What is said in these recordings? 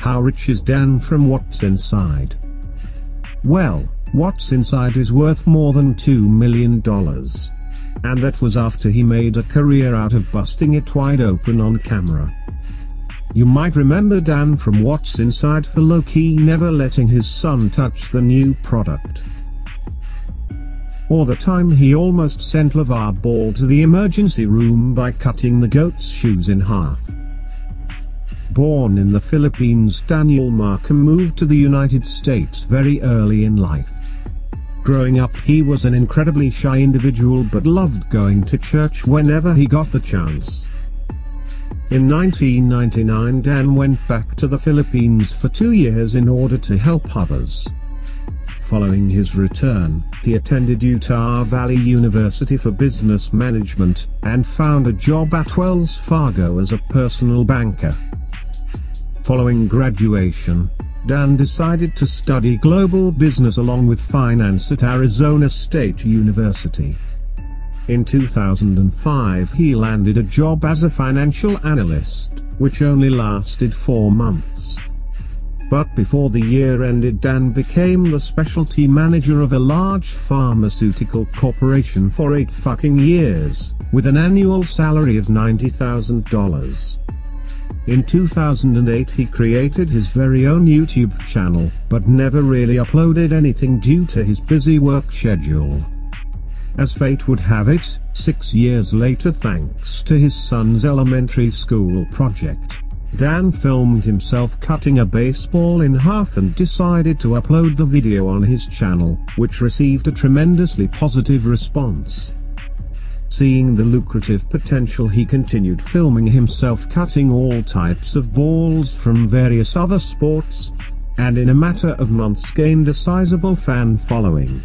How rich is Dan from What's Inside? Well, What's Inside is worth more than $2 million. And that was after he made a career out of busting it wide open on camera. You might remember Dan from What's Inside for low-key never letting his son touch the new product. Or the time he almost sent LeVar Ball to the emergency room by cutting the goat's shoes in half. Born in the Philippines, Daniel Markham moved to the United States very early in life. Growing up, he was an incredibly shy individual but loved going to church whenever he got the chance. In 1999, Dan went back to the Philippines for 2 years in order to help others. Following his return, he attended Utah Valley University for business management, and found a job at Wells Fargo as a personal banker. Following graduation, Dan decided to study global business along with finance at Arizona State University. In 2005 he landed a job as a financial analyst, which only lasted 4 months. But before the year ended, Dan became the specialty manager of a large pharmaceutical corporation for 8 fucking years, with an annual salary of $90,000. In 2008 he created his very own YouTube channel, but never really uploaded anything due to his busy work schedule. As fate would have it, 6 years later, thanks to his son's elementary school project, Dan filmed himself cutting a baseball in half and decided to upload the video on his channel, which received a tremendously positive response. Seeing the lucrative potential, he continued filming himself cutting all types of balls from various other sports, and in a matter of months gained a sizable fan following.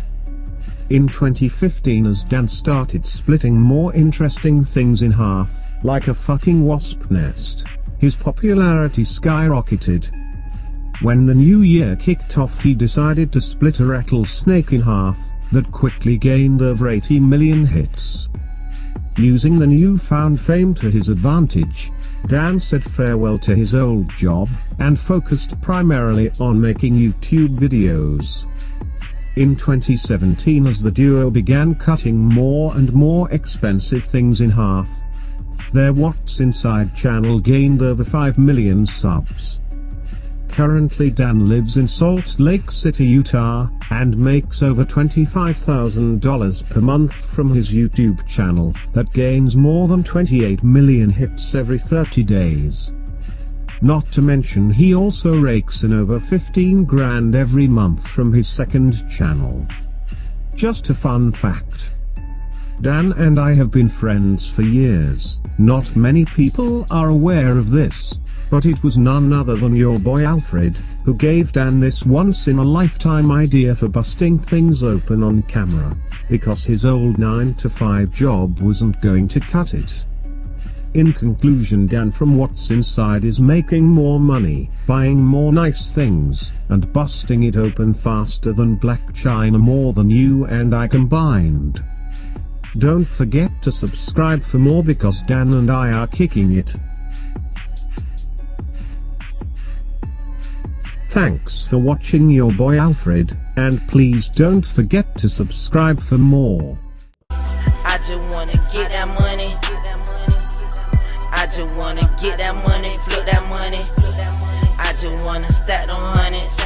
In 2015, as Dan started splitting more interesting things in half, like a fucking wasp nest, his popularity skyrocketed. When the new year kicked off, he decided to split a rattlesnake in half, that quickly gained over 80 million hits. Using the newfound fame to his advantage, Dan said farewell to his old job, and focused primarily on making YouTube videos. In 2017, as the duo began cutting more and more expensive things in half, their What's Inside channel gained over 5 million subs. Currently Dan lives in Salt Lake City, Utah, and makes over $25,000 per month from his YouTube channel, that gains more than 28 million hits every 30 days. Not to mention he also rakes in over 15 grand every month from his second channel. Just a fun fact. Dan and I have been friends for years. Not many people are aware of this, but it was none other than your boy Alfred, who gave Dan this once-in-a-lifetime idea for busting things open on camera, because his old 9-to-5 job wasn't going to cut it. In conclusion, Dan from What's Inside is making more money, buying more nice things, and busting it open faster than Black China, more than you and I combined. Don't forget to subscribe for more, because Dan and I are kicking it. Thanks for watching your boy Alfred, and please don't forget to subscribe for more. I just wanna get that money. I just wanna get that money, flip that money. I just wanna stack them hundreds.